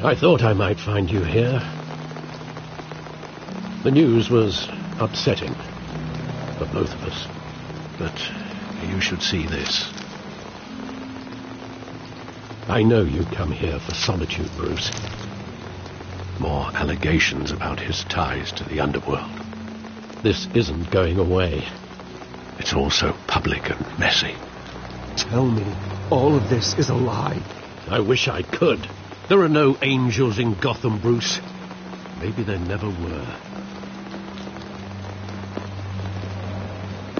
I thought I might find you here. The news was upsetting for both of us. But you should see this. I know you come here for solitude, Bruce. More allegations about his ties to the underworld. This isn't going away. It's all so public and messy. Tell me, all of this is a lie. I wish I could. There are no angels in Gotham, Bruce. Maybe there never were.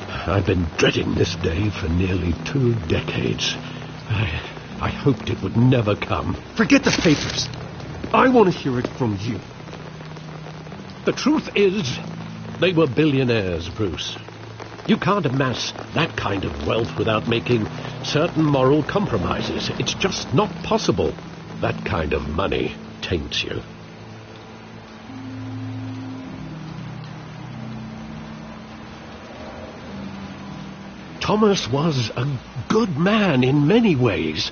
I've been dreading this day for nearly 2 decades. I hoped it would never come. Forget the papers. I want to hear it from you. The truth is, they were billionaires, Bruce. You can't amass that kind of wealth without making certain moral compromises. It's just not possible. That kind of money taints you. Thomas was a good man in many ways,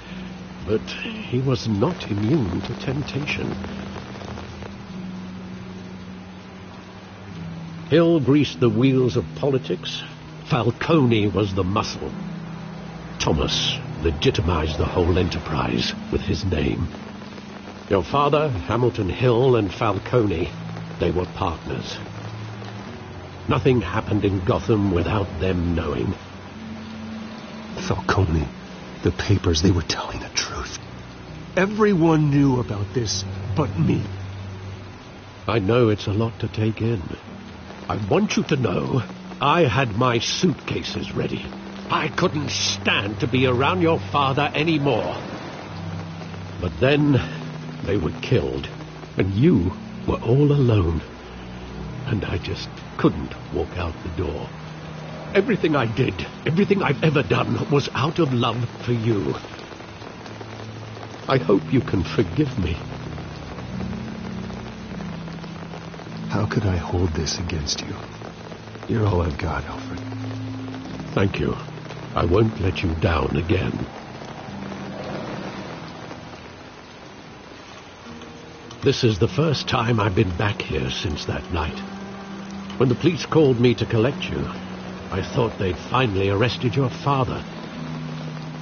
but he was not immune to temptation. Hill greased the wheels of politics. Falcone was the muscle. Thomas legitimized the whole enterprise with his name. Your father, Hamilton Hill, and Falcone, they were partners. Nothing happened in Gotham without them knowing. Falcone, the papers, they were telling the truth. Everyone knew about this but me. I know it's a lot to take in. I want you to know I had my suitcases ready. I couldn't stand to be around your father anymore. But then they were killed, and you were all alone. And I just couldn't walk out the door. Everything I did, everything I've ever done, was out of love for you. I hope you can forgive me. How could I hold this against you? You're all I've got, Alfred. Thank you. I won't let you down again. This is the first time I've been back here since that night. When the police called me to collect you, I thought they'd finally arrested your father.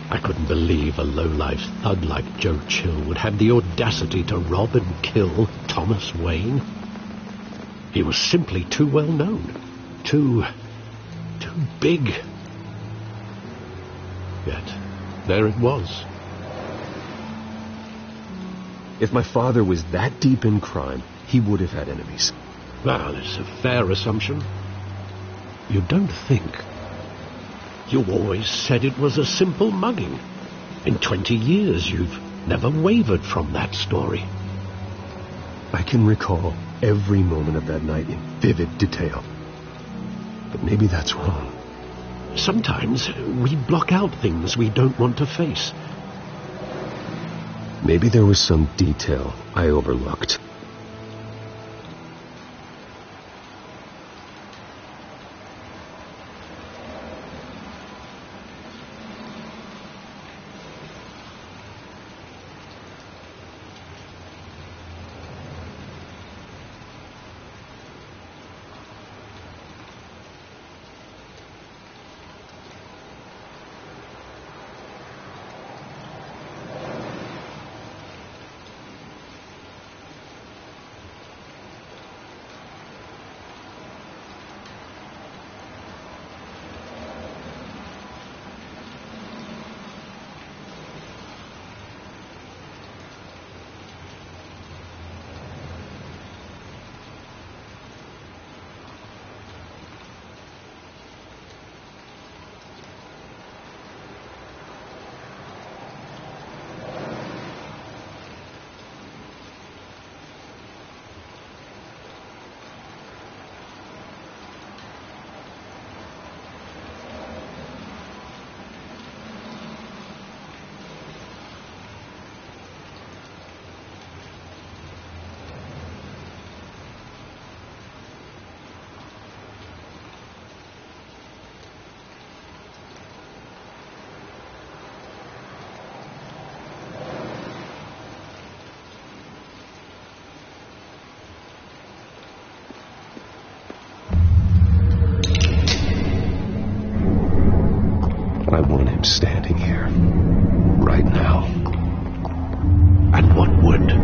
I couldn't believe a low-life thug like Joe Chill would have the audacity to rob and kill Thomas Wayne. He was simply too well known. Too big. Yet, there it was. If my father was that deep in crime, he would have had enemies. Well, it's a fair assumption. You don't think. You always said it was a simple mugging. In 20 years, you've never wavered from that story. I can recall every moment of that night in vivid detail. But maybe that's wrong. Sometimes we block out things we don't want to face. Maybe there was some detail I overlooked.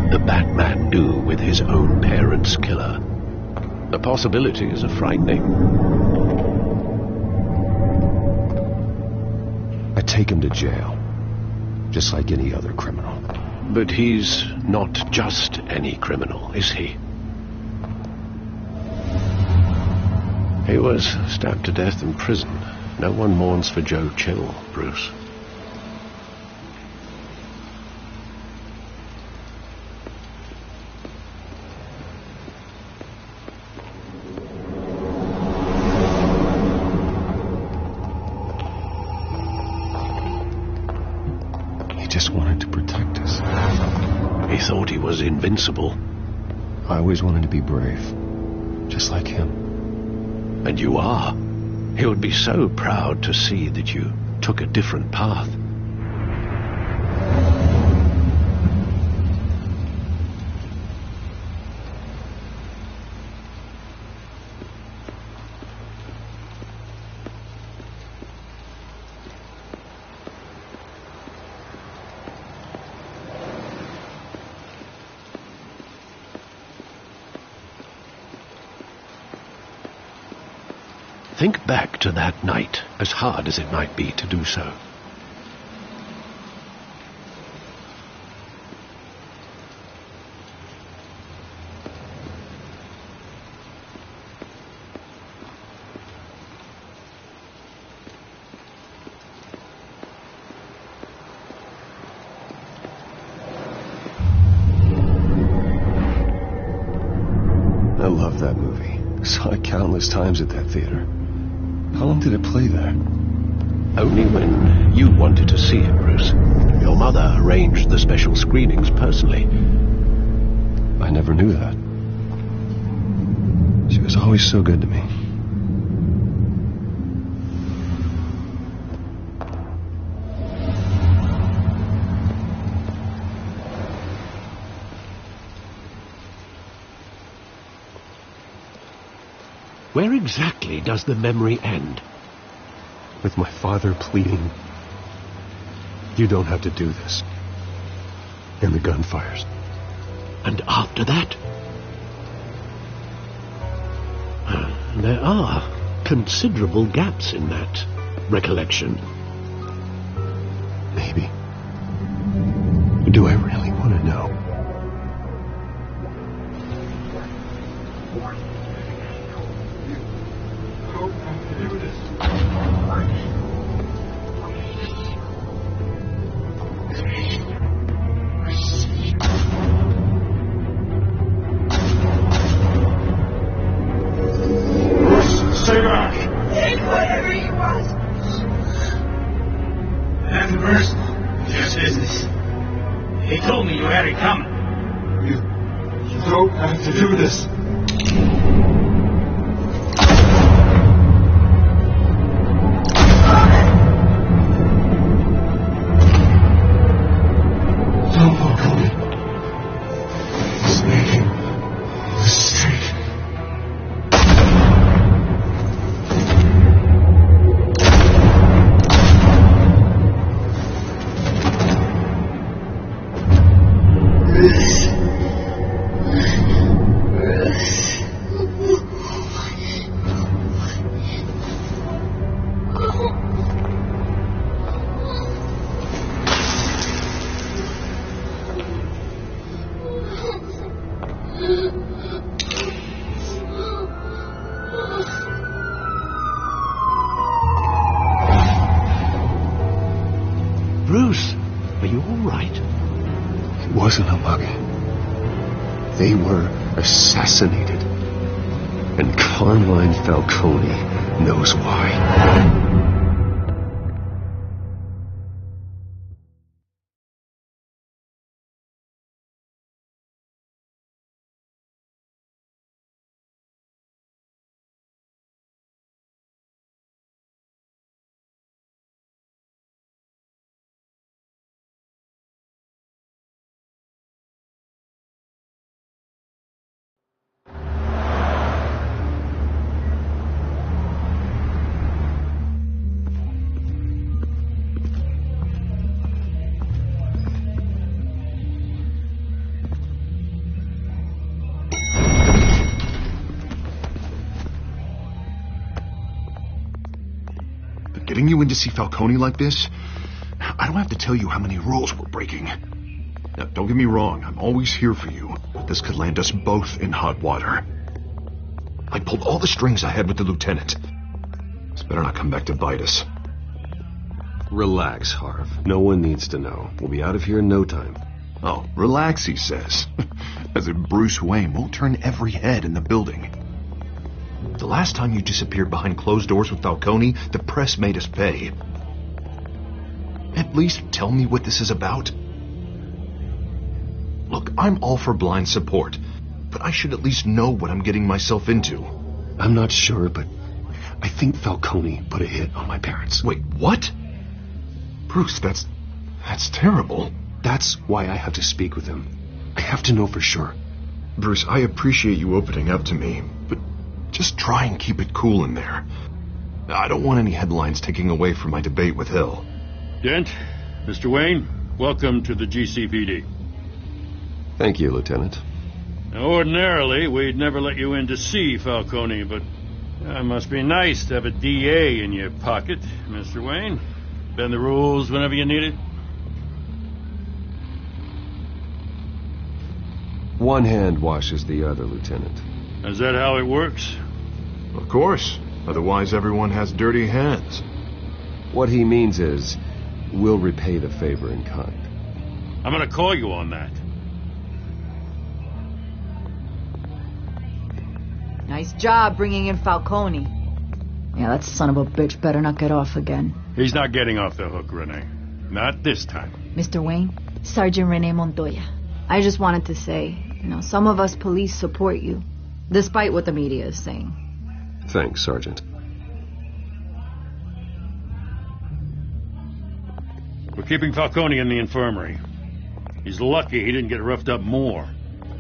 would the Batman do with his own parents' killer? The possibilities are frightening. I take him to jail, just like any other criminal. But he's not just any criminal, is he? He was stabbed to death in prison. No one mourns for Joe Chill, Bruce. He just wanted to protect us. He thought he was invincible. I always wanted to be brave, just like him. And you are. He would be so proud to see that you took a different path. Think back to that night, as hard as it might be to do so. I love that movie. Saw it countless times at that theater. How long did it play there? Only when you wanted to see it, Bruce. Your mother arranged the special screenings personally. I never knew that. She was always so good to me. Where exactly does the memory end? With my father pleading, "You don't have to do this." And the gunfires. And after that? There are considerable gaps in that recollection. Maybe. Do I really want to know? Stay back! Take whatever you want. Nothing personal. Just business. He told me you had it coming. You don't have to do this. Don't walk on it. He's making a mistake. Bruce, are you all right? It wasn't a mugger. They were assassinated. And Carmine Falcone knows why. Getting you in to see Falcone like this? I don't have to tell you how many rules we're breaking. Now, don't get me wrong, I'm always here for you, but this could land us both in hot water. I pulled all the strings I had with the lieutenant. This better not come back to bite us. Relax, Harv. No one needs to know. We'll be out of here in no time. Oh, relax, he says. As if Bruce Wayne won't turn every head in the building. The last time you disappeared behind closed doors with Falcone, the press made us pay. At least tell me what this is about. Look, I'm all for blind support, but I should at least know what I'm getting myself into. I'm not sure, but I think Falcone put a hit on my parents. Wait, what? Bruce, that's terrible. That's why I have to speak with him. I have to know for sure. Bruce, I appreciate you opening up to me, but just try and keep it cool in there. I don't want any headlines taking away from my debate with Hill. Dent, Mr. Wayne, welcome to the GCPD. Thank you, Lieutenant. Now, ordinarily, we'd never let you in to see Falcone, but it must be nice to have a DA in your pocket, Mr. Wayne. Bend the rules whenever you need it. One hand washes the other, Lieutenant. Is that how it works? Of course. Otherwise, everyone has dirty hands. What he means is, we'll repay the favor in kind. I'm gonna call you on that. Nice job bringing in Falcone. Yeah, that son of a bitch better not get off again. He's not getting off the hook, Renee. Not this time. Mr. Wayne, Sergeant Renee Montoya. I just wanted to say, some of us police support you, despite what the media is saying. Thanks, Sergeant. We're keeping Falcone in the infirmary. He's lucky he didn't get roughed up more.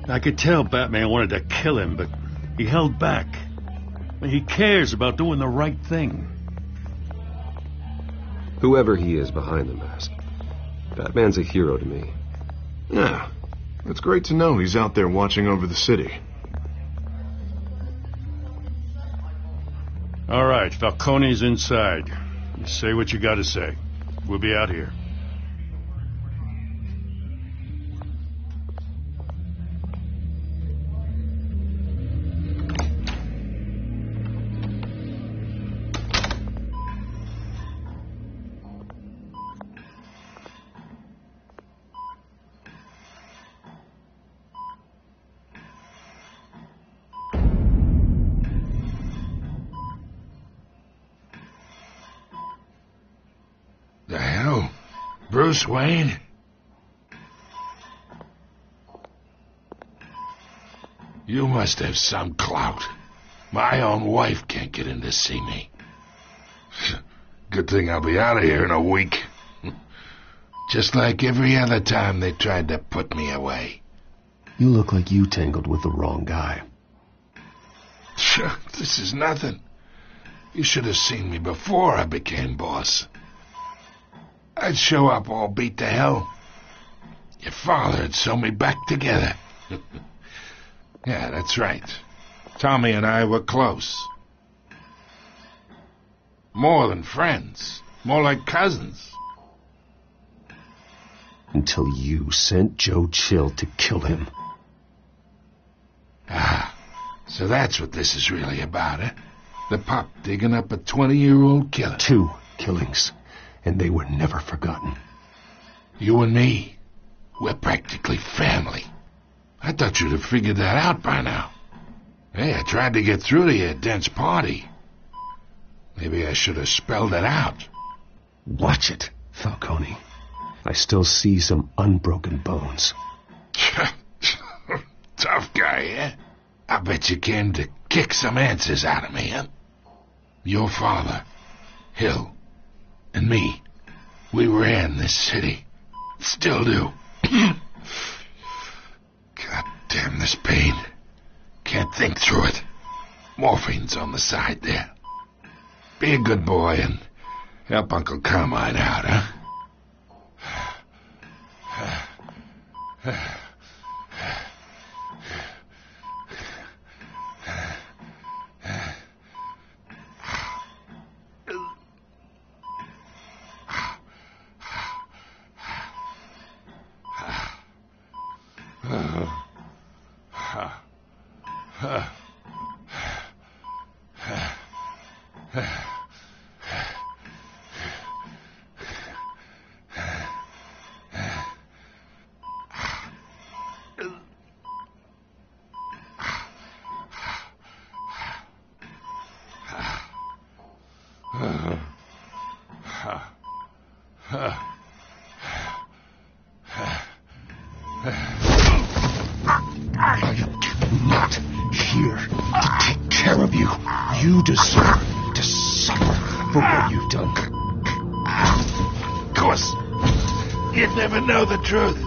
I could tell Batman wanted to kill him, but he held back. He cares about doing the right thing. Whoever he is behind the mask, Batman's a hero to me. Yeah, it's great to know he's out there watching over the city. All right, Falcone's inside. You say what you gotta say. We'll be out here. The hell? Bruce Wayne? You must have some clout. My own wife can't get in to see me. Good thing I'll be out of here in a week. Just like every other time they tried to put me away. You look like you tangled with the wrong guy. This is nothing. You should have seen me before I became boss. I'd show up all beat to hell. Your father'd sew me back together. Yeah, that's right. Tommy and I were close. More than friends. More like cousins. Until you sent Joe Chill to kill him. Ah, so that's what this is really about, eh? The pup digging up a 20-year-old killer. 2 killings. And they were never forgotten. You and me, we're practically family. I thought you'd have figured that out by now. Hey, I tried to get through to you at Dent's party. Maybe I should have spelled it out. Watch it, Falcone. I still see some unbroken bones. Tough guy, eh? I bet you came to kick some answers out of me, huh? Your father, Hill, and me, we ran this city. Still do. God damn this pain. Can't think through it. Morphine's on the side there. Be a good boy and help Uncle Carmine out, huh? I am not here to take care of you. You deserve to suffer for what you've done. Of course, you'd never know the truth.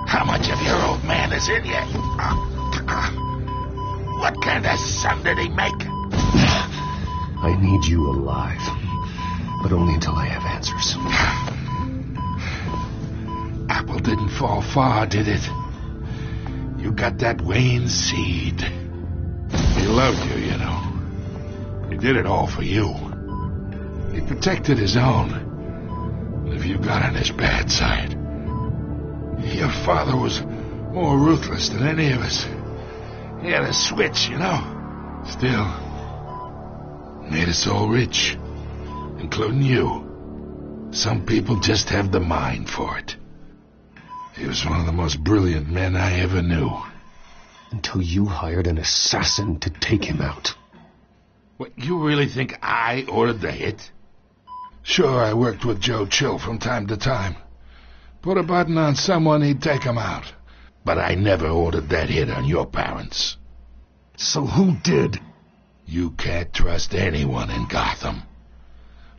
How much of your old man is in you? What kind of son did he make? I need you alive, but only until I have answers. Apple didn't fall far, did it? You got that Wayne seed. He loved you, you know. He did it all for you. He protected his own. If you got on his bad side. Your father was more ruthless than any of us. He had a switch, you know. Still, made us all rich, including you. Some people just have the mind for it. He was one of the most brilliant men I ever knew. Until you hired an assassin to take him out. What, you really think I ordered the hit? Sure, I worked with Joe Chill from time to time. Put a button on someone, he'd take him out. But I never ordered that hit on your parents. So who did? You can't trust anyone in Gotham.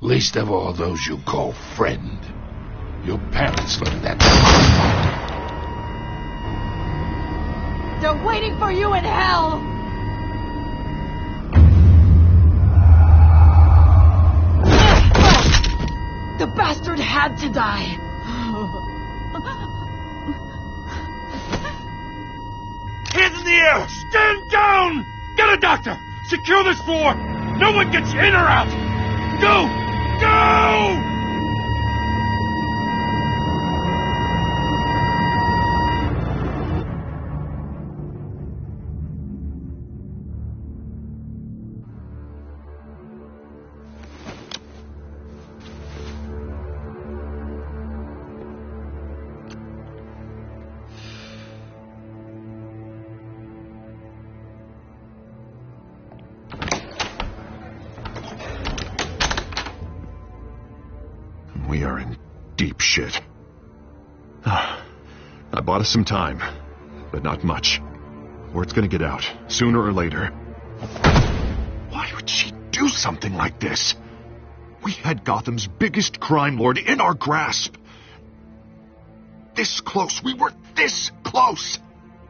Least of all those you call friend. Your parents let that... They're waiting for you in hell! The bastard had to die! Hands in the air! Stand down! Get a doctor! Secure this floor! No one gets in or out! Go! Go! We are in deep shit. I bought us some time, but not much. Word's gonna get out, sooner or later. Why would she do something like this? We had Gotham's biggest crime lord in our grasp. This close. We were this close.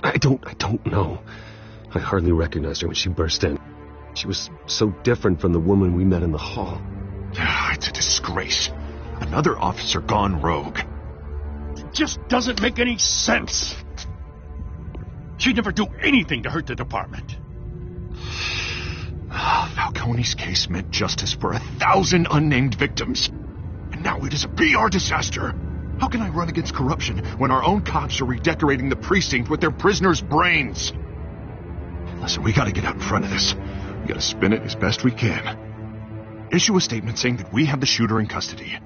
I don't know. I hardly recognized her when she burst in. She was so different from the woman we met in the hall. It's a disgrace. Another officer gone rogue. It just doesn't make any sense. She'd never do anything to hurt the department. Falcone's case meant justice for 1,000 unnamed victims. And now it is a PR disaster. How can I run against corruption when our own cops are redecorating the precinct with their prisoners' brains? Listen, we gotta get out in front of this. We gotta spin it as best we can. Issue a statement saying that we have the shooter in custody.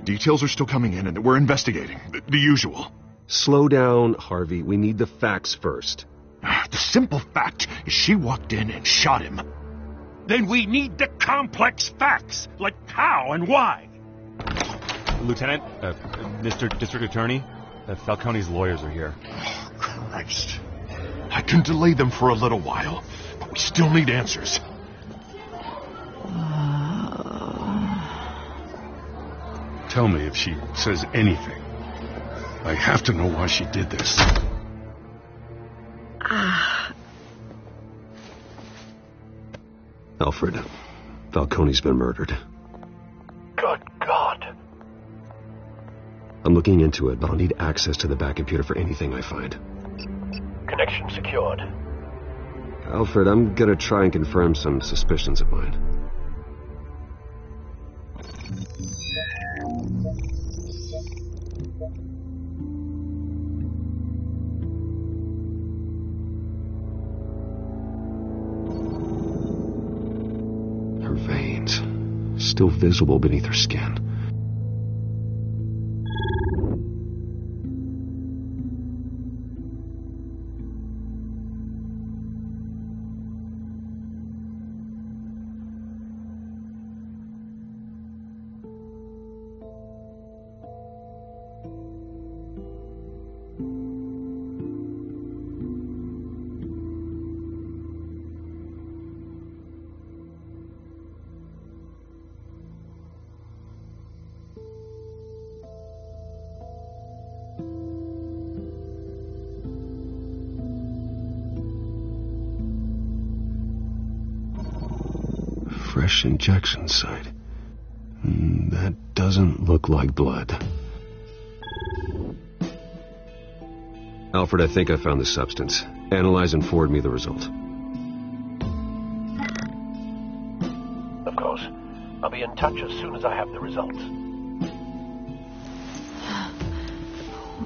Details are still coming in and that we're investigating. The usual. Slow down, Harvey. We need the facts first. The simple fact is she walked in and shot him. Then we need the complex facts, like how and why. Lieutenant, Mr. District Attorney, Falcone's lawyers are here. Oh, Christ. I can delay them for a little while, but we still need answers. Tell me if she says anything. I have to know why she did this. Alfred, Falcone's been murdered. Good God. I'm looking into it, but I'll need access to the back computer for anything I find. Connection secured. Alfred, I'm gonna try and confirm some suspicions of mine. Her veins, still visible beneath her skin. fresh injection site. That doesn't look like blood. Alfred, I think I found the substance. Analyze and forward me the result. Of course. I'll be in touch as soon as I have the results.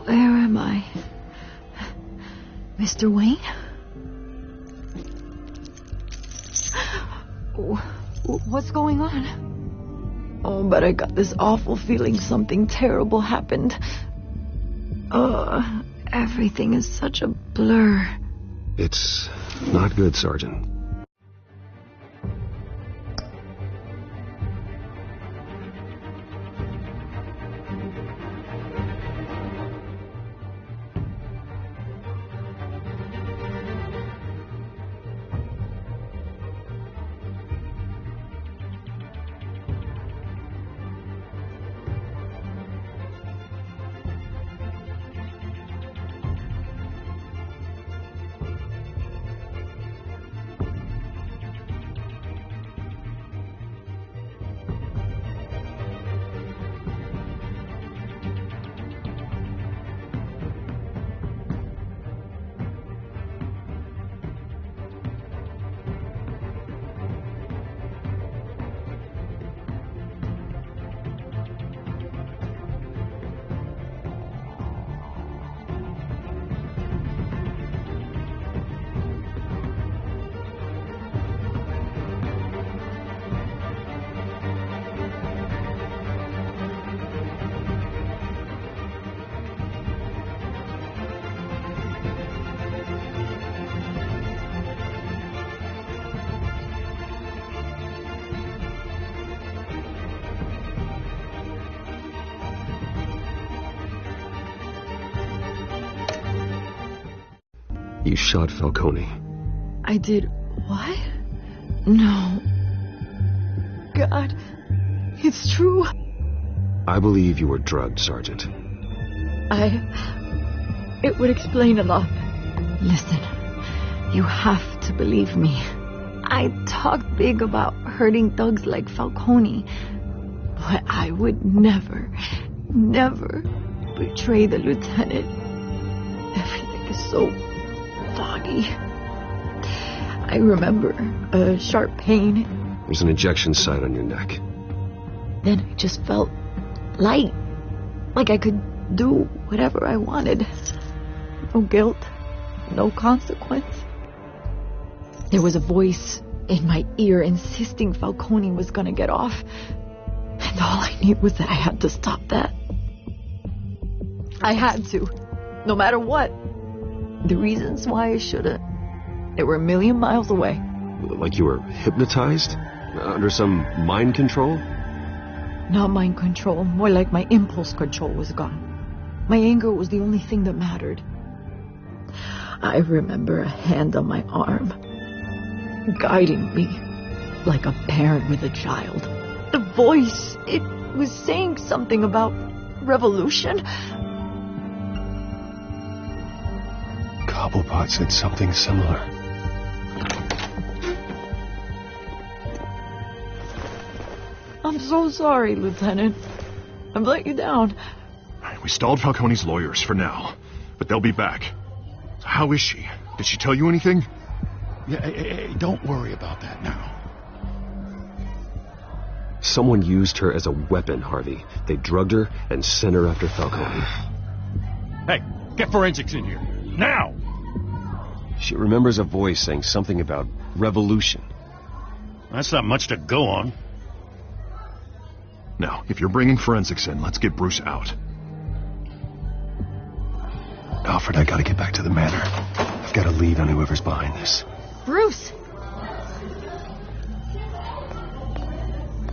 Where am I? Mr. Wayne? What's going on? Oh, but I got this awful feeling something terrible happened. Everything is such a blur. It's not good, Sergeant. You shot Falcone. I did what? No. God, it's true. I believe you were drugged, Sergeant. It would explain a lot. Listen, you have to believe me. I talked big about hurting thugs like Falcone, but I would never betray the lieutenant. Everything is so foggy. I remember a sharp pain. There's an injection site on your neck. Then I just felt light. Like I could do whatever I wanted. No guilt. No consequence. There was a voice in my ear insisting Falcone was gonna get off. And all I knew was that I had to stop that. I had to. No matter what. The reasons why I shouldn't, they were a million miles away. Like you were hypnotized? Under some mind control? Not mind control, more like my impulse control was gone. My anger was the only thing that mattered. I remember a hand on my arm, guiding me like a parent with a child. The voice, it was saying something about revolution. Cobblepot said something similar. I'm so sorry, Lieutenant. I've let you down. We stalled Falcone's lawyers for now, but they'll be back. How is she? Did she tell you anything? Yeah, hey, don't worry about that now. Someone used her as a weapon, Harvey. They drugged her and sent her after Falcone. Hey, get forensics in here. Now! She remembers a voice saying something about revolution. That's not much to go on. Now, if you're bringing forensics in, let's get Bruce out. Alfred, I gotta get back to the manor. I've got a lead on whoever's behind this. Bruce!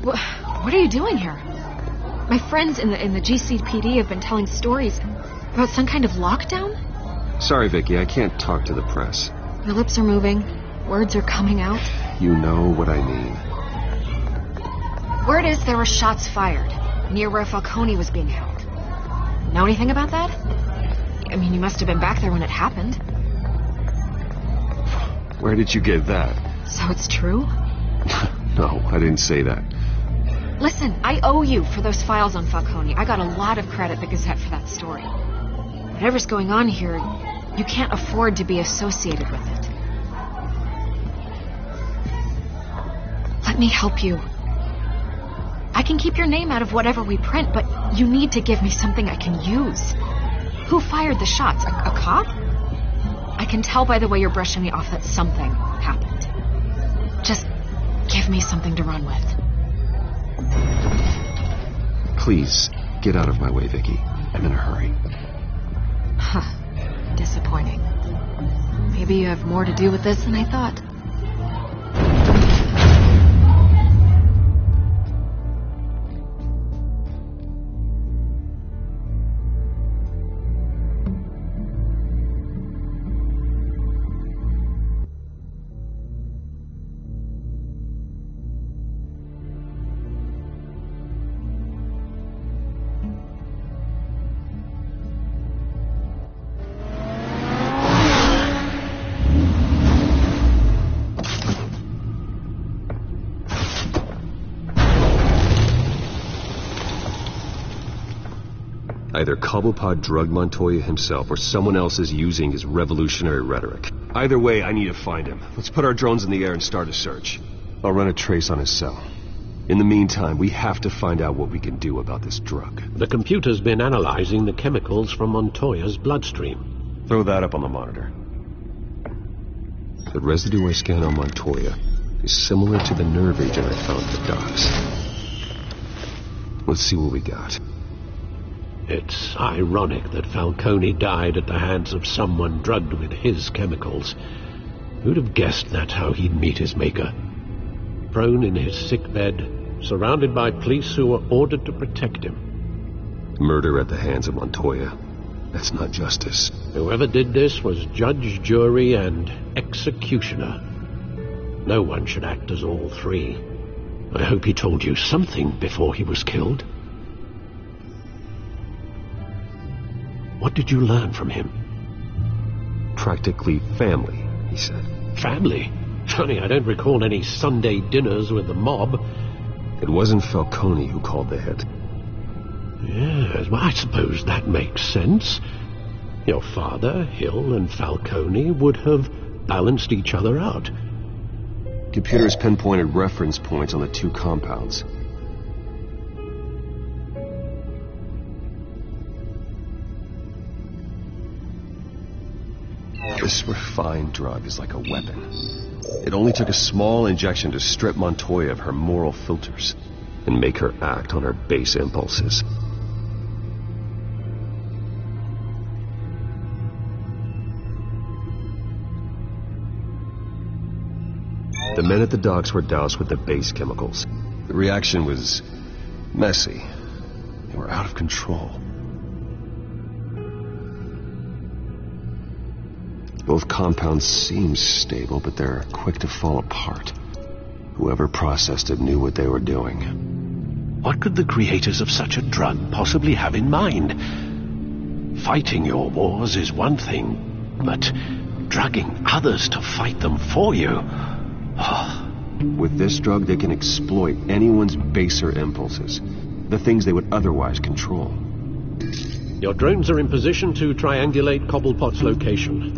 What are you doing here? My friends in the GCPD have been telling stories about some kind of lockdown? Sorry, Vicky, I can't talk to the press. Your lips are moving. Words are coming out. You know what I mean. Word is there were shots fired near where Falcone was being held. Know anything about that? I mean, you must have been back there when it happened. Where did you get that? So it's true? No, I didn't say that. Listen, I owe you for those files on Falcone. I got a lot of credit at the Gazette for that story. Whatever's going on here, you can't afford to be associated with it. Let me help you. I can keep your name out of whatever we print, but you need to give me something I can use. Who fired the shots? A cop? I can tell by the way you're brushing me off that something happened. Just give me something to run with. Please, get out of my way, Vicky. I'm in a hurry. Huh. Disappointing. Maybe you have more to do with this than I thought. Either Cobblepot drugged Montoya himself or someone else is using his revolutionary rhetoric. Either way, I need to find him. Let's put our drones in the air and start a search. I'll run a trace on his cell. In the meantime, we have to find out what we can do about this drug. The computer's been analyzing the chemicals from Montoya's bloodstream. Throw that up on the monitor. The residue I scanned on Montoya is similar to the nerve agent I found at the docks. Let's see what we got. It's ironic that Falcone died at the hands of someone drugged with his chemicals. Who'd have guessed that's how he'd meet his maker? Prone in his sickbed, surrounded by police who were ordered to protect him. Murder at the hands of Montoya. That's not justice. Whoever did this was judge, jury, and executioner. No one should act as all three. I hope he told you something before he was killed. What did you learn from him? Practically family, he said. Family? Funny, I don't recall any Sunday dinners with the mob. It wasn't Falcone who called the hit. Yes, well, I suppose that makes sense. Your father, Hill, and Falcone would have balanced each other out. Computers pinpointed reference points on the two compounds. This refined drug is like a weapon. It only took a small injection to strip Montoya of her moral filters and make her act on her base impulses. The men at the docks were doused with the base chemicals. The reaction was messy. They were out of control. Both compounds seem stable, but they're quick to fall apart. Whoever processed it knew what they were doing. What could the creators of such a drug possibly have in mind? Fighting your wars is one thing, but drugging others to fight them for you... With this drug, they can exploit anyone's baser impulses, the things they would otherwise control. Your drones are in position to triangulate Cobblepot's location.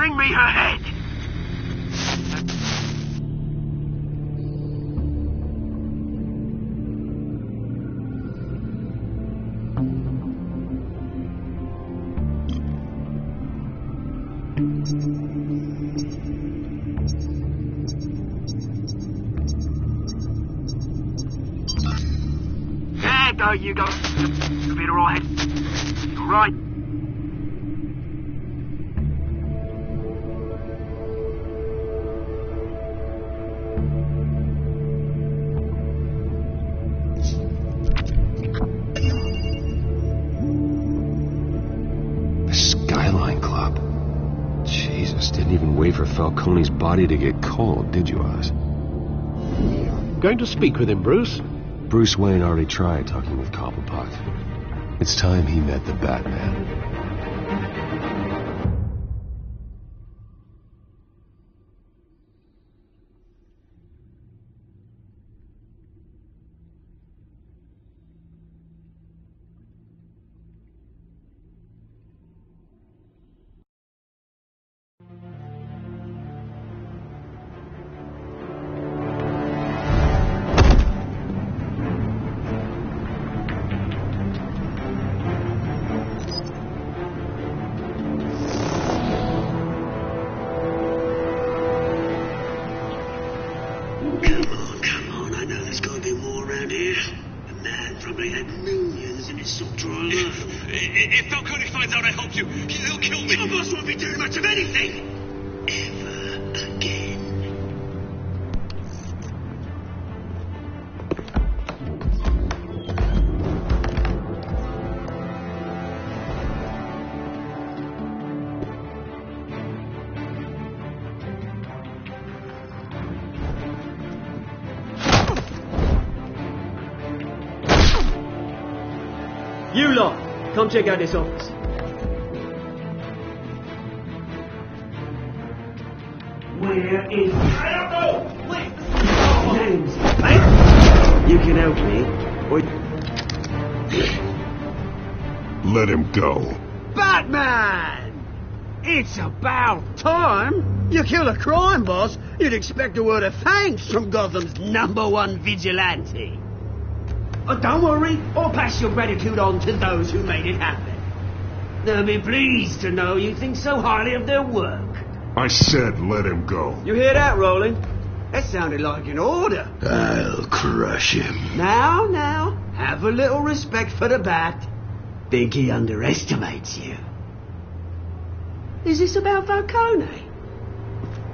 bring me her head. There you go. Computer all head. Right. The Skyline Club. Jesus, didn't even wait for Falcone's body to get cold, did you, Oz? Going to speak with him, Bruce? Bruce Wayne already tried talking with Cobblepot. It's time he met the Batman. If Falcone finds out I helped you, he'll kill me. Your boss won't be doing much of anything. Ever again. You lot, come check out this office. Where is... Name's Bat. You can help me, or... Let him go. Batman! It's about time. You kill a crime boss, you'd expect a word of thanks from Gotham's #1 vigilante. Oh, don't worry, I'll pass your gratitude on to those who made it happen. They'll be pleased to know you think so highly of their work. I said let him go. You hear that, Roland? That sounded like an order. I'll crush him. Now, have a little respect for the Bat. Think he underestimates you. Is this about Falcone?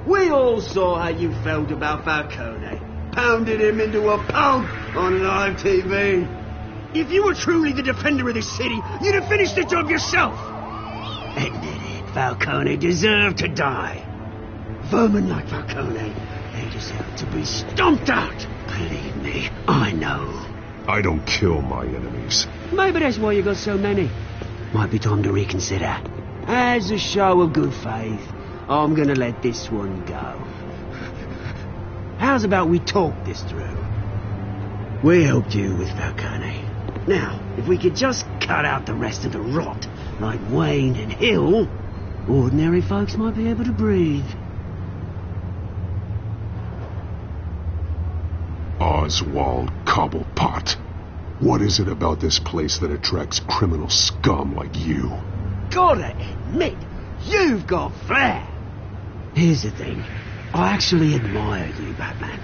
We all saw how you felt about Falcone. Pounded him into a pulp on live TV. If you were truly the defender of this city, you'd have finished the job yourself. Admit it, Falcone deserved to die. Vermin like Falcone, they deserve to be stomped out. Believe me, I know. I don't kill my enemies. Maybe that's why you got so many. Might be time to reconsider. As a show of good faith, I'm gonna let this one go. How's about we talk this through? We helped you with Falcone. Now, if we could just cut out the rest of the rot, like Wayne and Hill, ordinary folks might be able to breathe. Oswald Cobblepot. What is it about this place that attracts criminal scum like you? Gotta admit, you've got flair. Here's the thing. I actually admire you, Batman.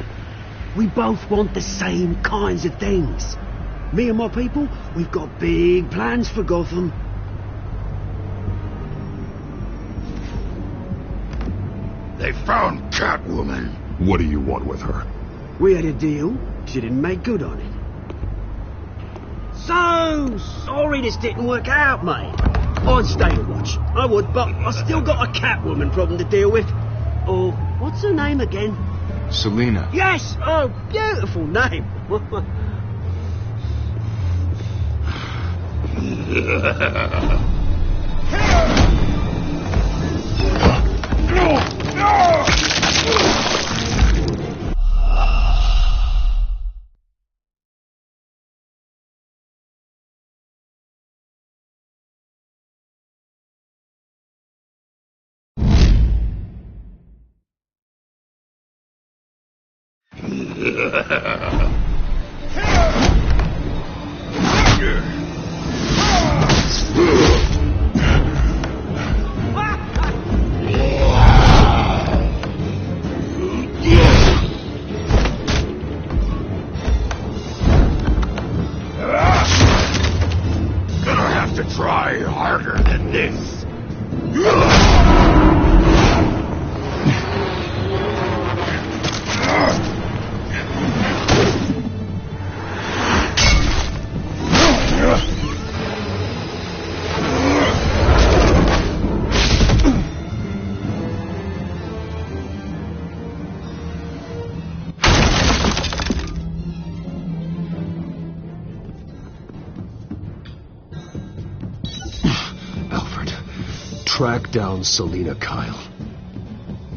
We both want the same kinds of things. Me and my people, we've got big plans for Gotham. They found Catwoman. What do you want with her? We had a deal. She didn't make good on it. So sorry this didn't work out, mate. I'd stay to watch. I would, but I still got a Catwoman problem to deal with. Oh, what's her name again? Selina. Yes! Oh, beautiful name. Gonna have to try harder than this. Track down Selina Kyle.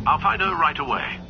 I'll find her right away.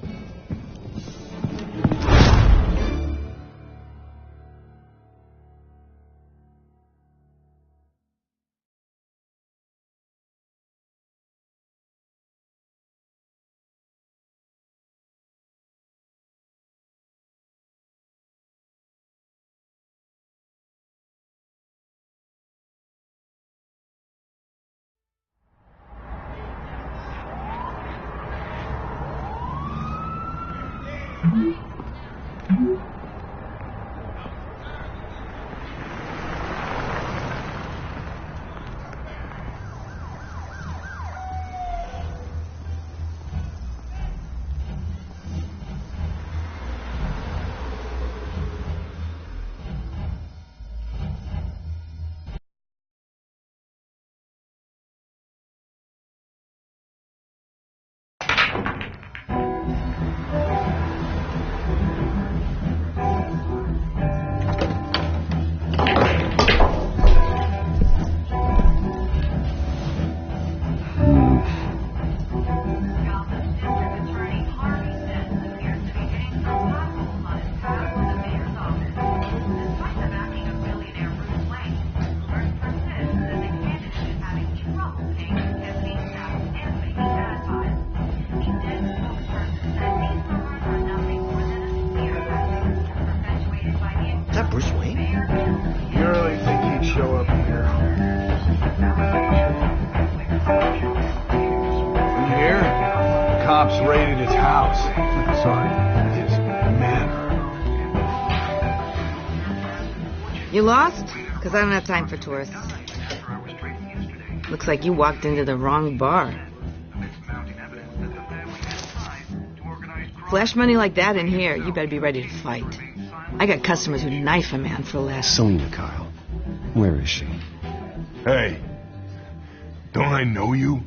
You lost? Because I don't have time for tourists. Looks like you walked into the wrong bar. Flash money like that in here, you better be ready to fight. I got customers who knife a man for less. Selina Kyle. Where is she? Hey. Don't I know you?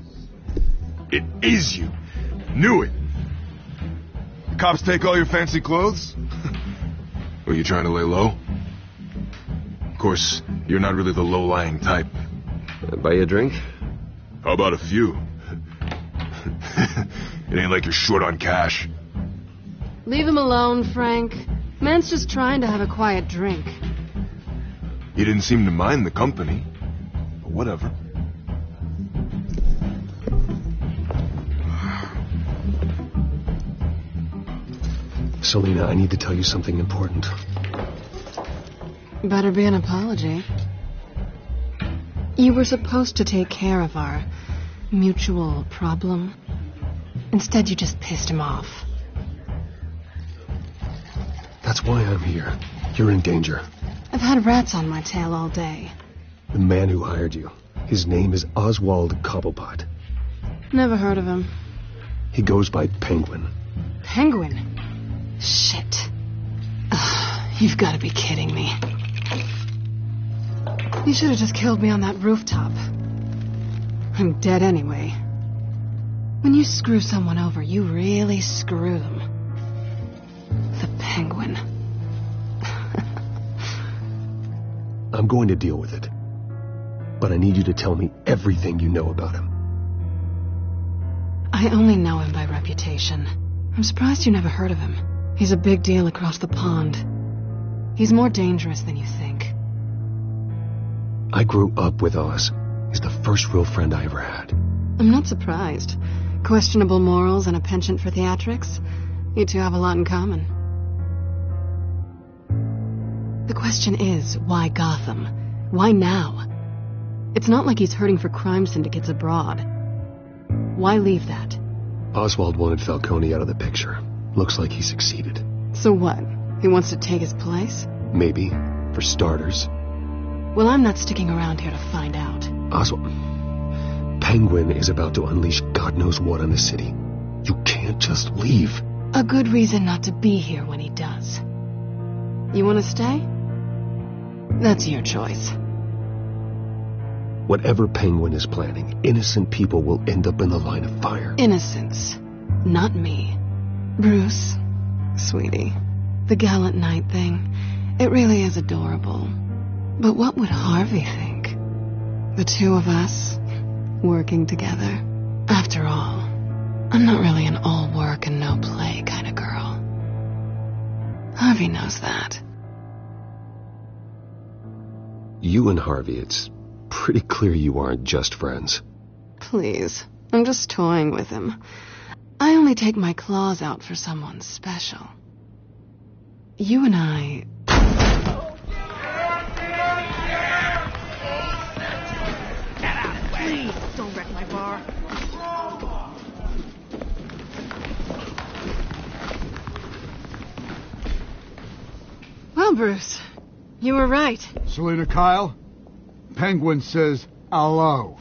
It is you. Knew it. The cops take all your fancy clothes? Were you trying to lay low? Of course, you're not really the low-lying type. Buy you a drink? How about a few? It ain't like you're short on cash. Leave him alone, Frank. Man's just trying to have a quiet drink. He didn't seem to mind the company. But whatever. Selina, I need to tell you something important. Better be an apology. You were supposed to take care of our mutual problem. Instead, you just pissed him off. That's why I'm here. You're in danger. I've had rats on my tail all day. The man who hired you. His name is Oswald Cobblepot. Never heard of him. He goes by Penguin. Penguin? Shit. Ugh, you've got to be kidding me. You should have just killed me on that rooftop. I'm dead anyway. When you screw someone over, you really screw them. The Penguin. I'm going to deal with it. But I need you to tell me everything you know about him. I only know him by reputation. I'm surprised you never heard of him. He's a big deal across the pond. He's more dangerous than you think. I grew up with Oz. He's the first real friend I ever had. I'm not surprised. Questionable morals and a penchant for theatrics. You two have a lot in common. The question is, why Gotham? Why now? It's not like he's hurting for crime syndicates abroad. Why leave that? Oswald wanted Falcone out of the picture. Looks like he succeeded. So what? He wants to take his place? Maybe. For starters. Well, I'm not sticking around here to find out. Oswald... Penguin is about to unleash God knows what on the city. You can't just leave. A good reason not to be here when he does. You want to stay? That's your choice. Whatever Penguin is planning, innocent people will end up in the line of fire. Innocence. Not me. Bruce, sweetie, the gallant knight thing, it really is adorable. But what would Harvey think? The two of us, working together. After all, I'm not really an all work and no play kind of girl. Harvey knows that. You and Harvey, it's pretty clear you aren't just friends. Please, I'm just toying with him. I only take my claws out for someone special. You and I... Get out of the way! Don't wreck my bar. Well, Bruce, you were right. Selina Kyle, Penguin says hello.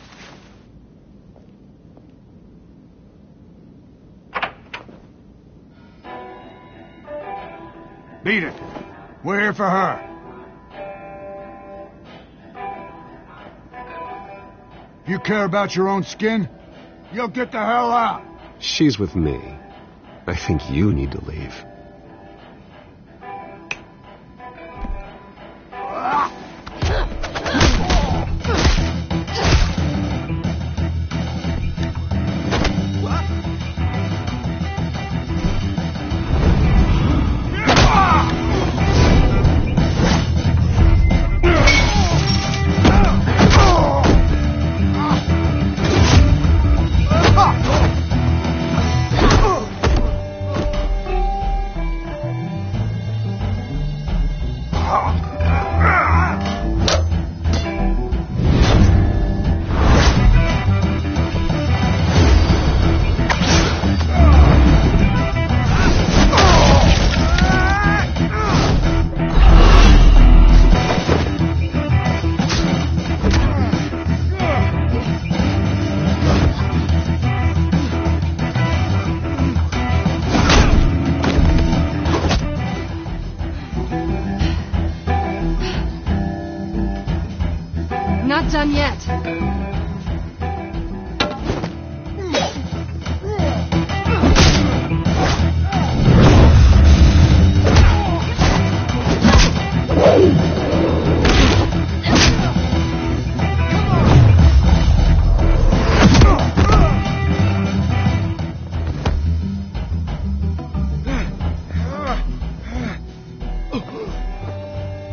Beat it. We're here for her. If you care about your own skin, you'll get the hell out. She's with me. I think you need to leave. Not done yet.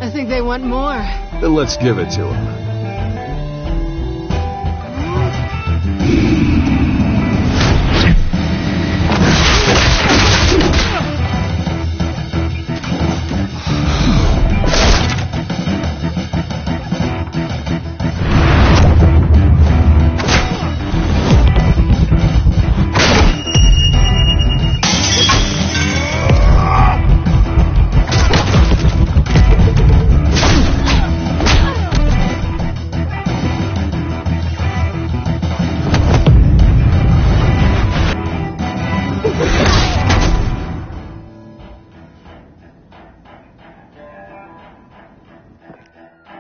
I think they want more. Then let's give it to them.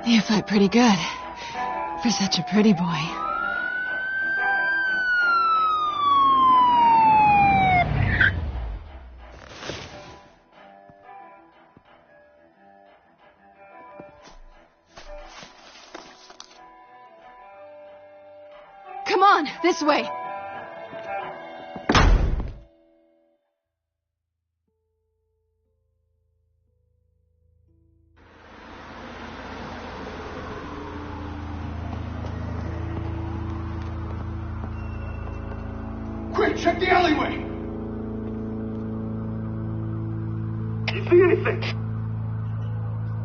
You fight pretty good for such a pretty boy. Come on, this way. Quick, check the alleyway! You see anything?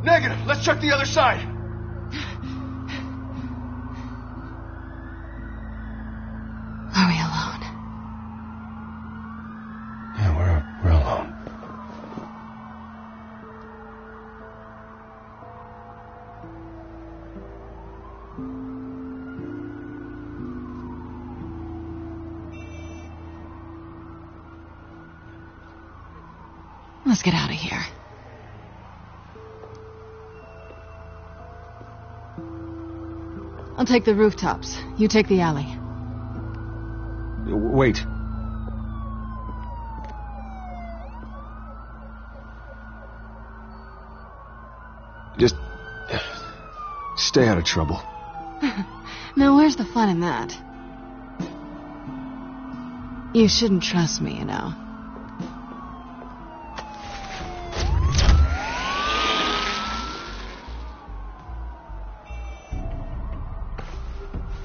Negative. Let's check the other side. Are we alone? Yeah, we're alone. Let's get out of here. I'll take the rooftops. You take the alley. Wait. Just stay out of trouble. Now, where's the fun in that? You shouldn't trust me, you know.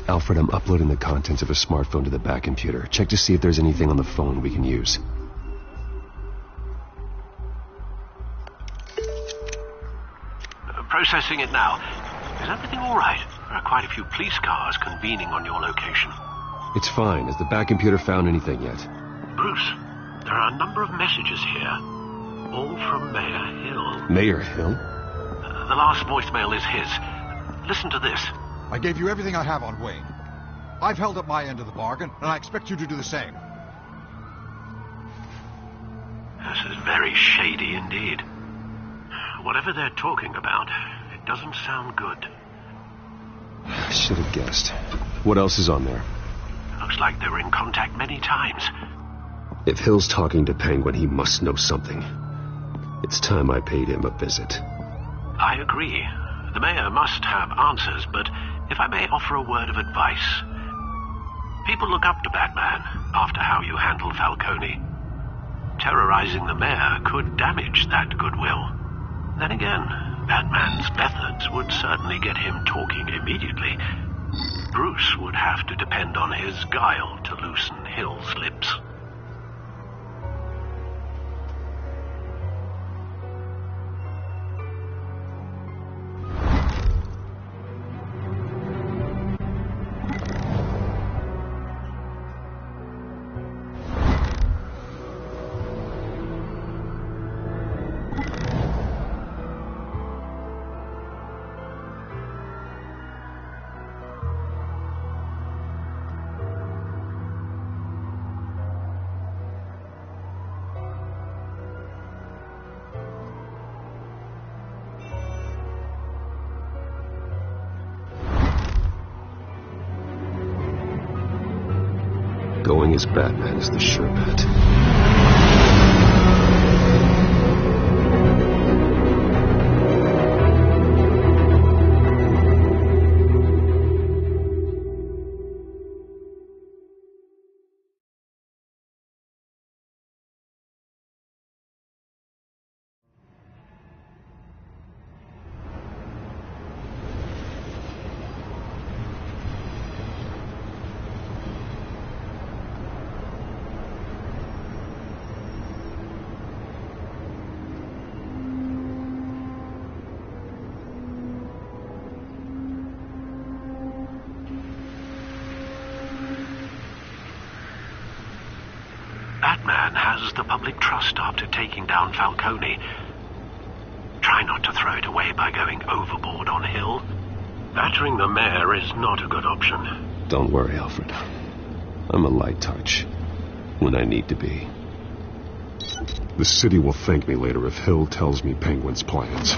Alfred, I'm uploading the contents of a smartphone to the back computer. Check to see if there's anything on the phone we can use. Processing it now. Is everything all right? There are quite a few police cars convening on your location. It's fine. Has the back computer found anything yet? Bruce, there are a number of messages here. All from Mayor Hill. Mayor Hill? The last voicemail is his. Listen to this. I gave you everything I have on Wayne. I've held up my end of the bargain, and I expect you to do the same. This is very shady indeed. Whatever they're talking about, it doesn't sound good. I should have guessed. What else is on there? Looks like they were in contact many times. If Hill's talking to Penguin, he must know something. It's time I paid him a visit. I agree. The mayor must have answers, but if I may offer a word of advice. People look up to Batman after how you handled Falcone. Terrorizing the mayor could damage that goodwill. Then again, Batman's methods would certainly get him talking immediately. Bruce would have to depend on his guile to loosen Hill's lips. Going as Batman is the sure bet. Batman has the public trust after taking down Falcone. Try not to throw it away by going overboard on Hill. Battering the mayor is not a good option. Don't worry, Alfred. I'm a light touch when I need to be. The city will thank me later if Hill tells me Penguin's plans.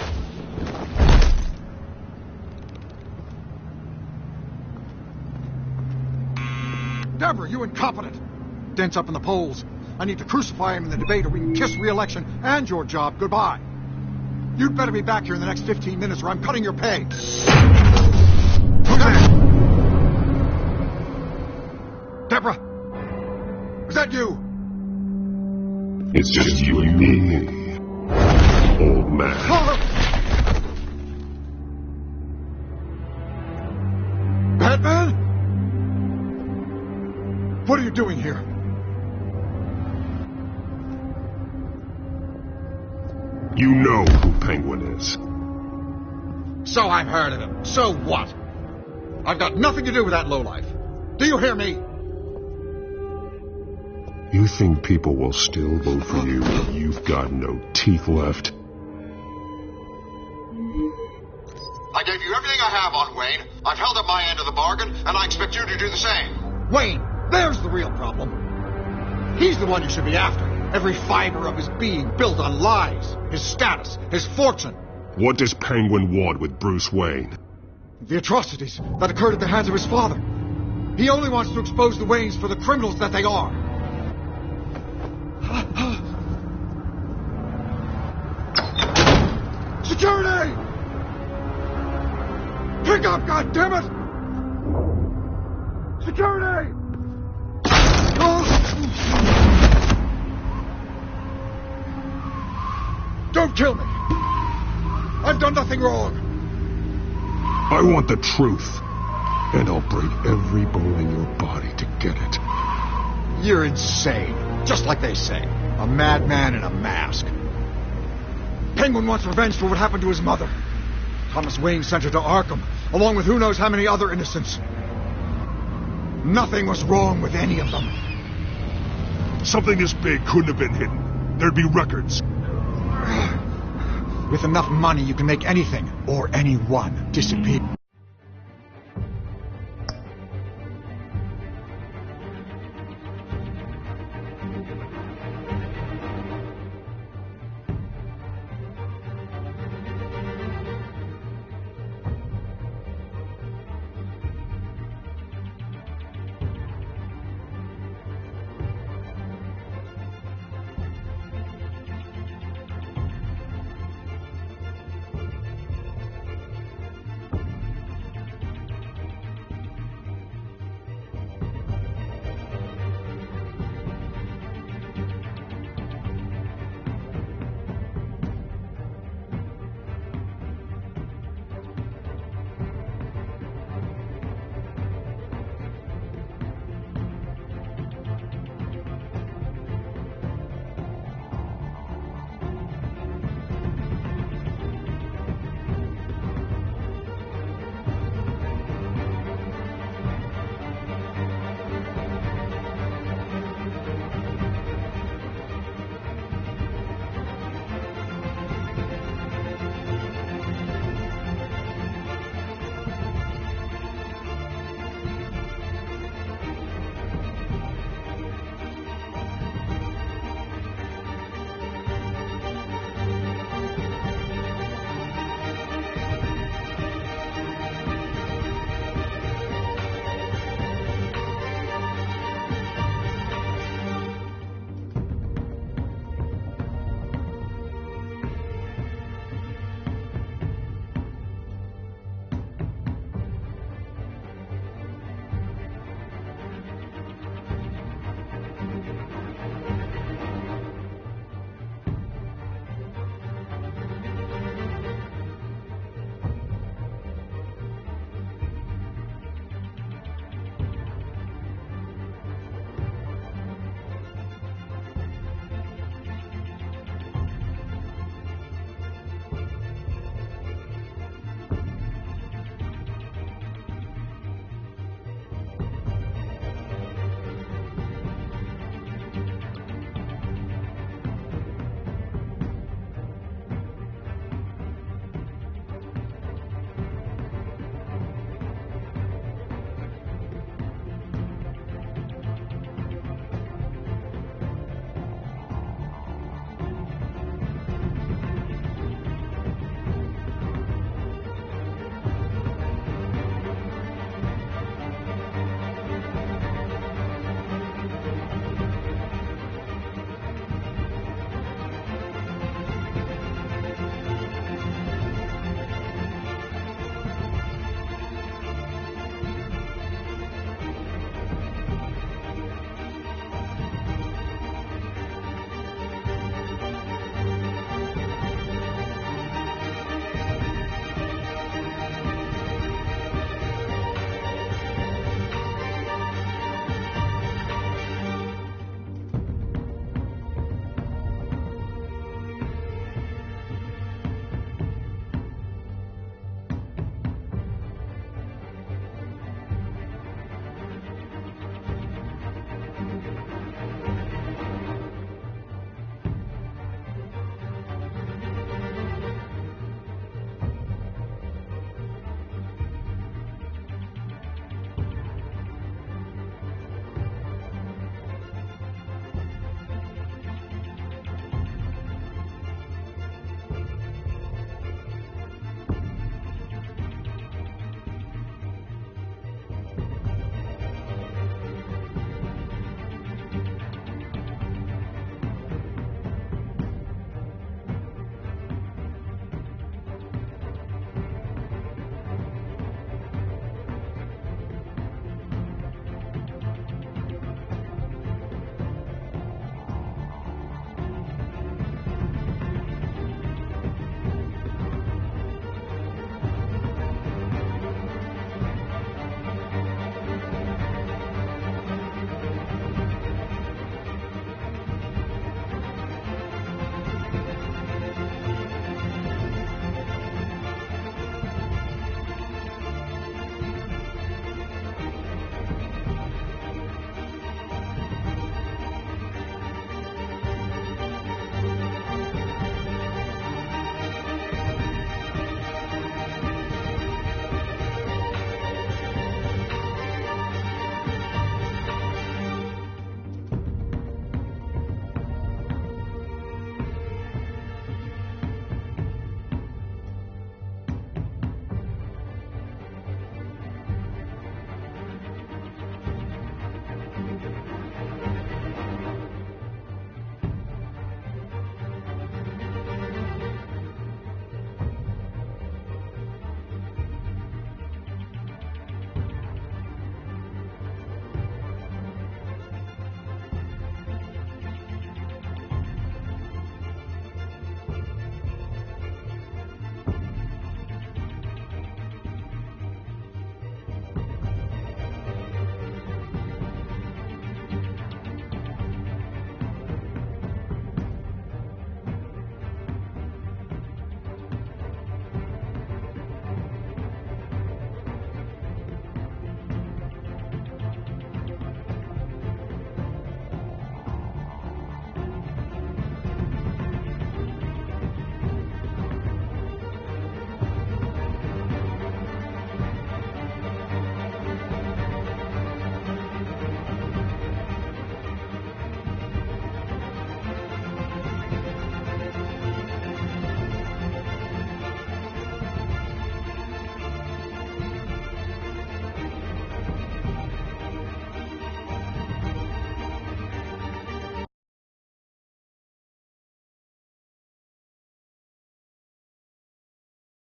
Deborah, you incompetent! Dents up in the polls. I need to crucify him in the debate or we can kiss re-election and your job goodbye. You'd better be back here in the next 15 minutes or I'm cutting your pay. Who's that? Deborah! Is that you? It's just you and me, old man. Batman? What are you doing here? You know who Penguin is. So I've heard of him. So what? I've got nothing to do with that lowlife. Do you hear me? You think people will still vote for you when you've got no teeth left? I gave you everything I have on Wayne. I've held up my end of the bargain, and I expect you to do the same. Wayne, there's the real problem. He's the one you should be after. Every fiber of his being built on lies, his status, his fortune. What does Penguin want with Bruce Wayne? The atrocities that occurred at the hands of his father. He only wants to expose the Waynes for the criminals that they are. Security! Pick up, goddammit! Security! Don't kill me! I've done nothing wrong! I want the truth, and I'll break every bone in your body to get it. You're insane, just like they say. A madman in a mask. Penguin wants revenge for what happened to his mother. Thomas Wayne sent her to Arkham, along with who knows how many other innocents. Nothing was wrong with any of them. Something this big couldn't have been hidden. There'd be records. With enough money, you can make anything, or anyone, disappear.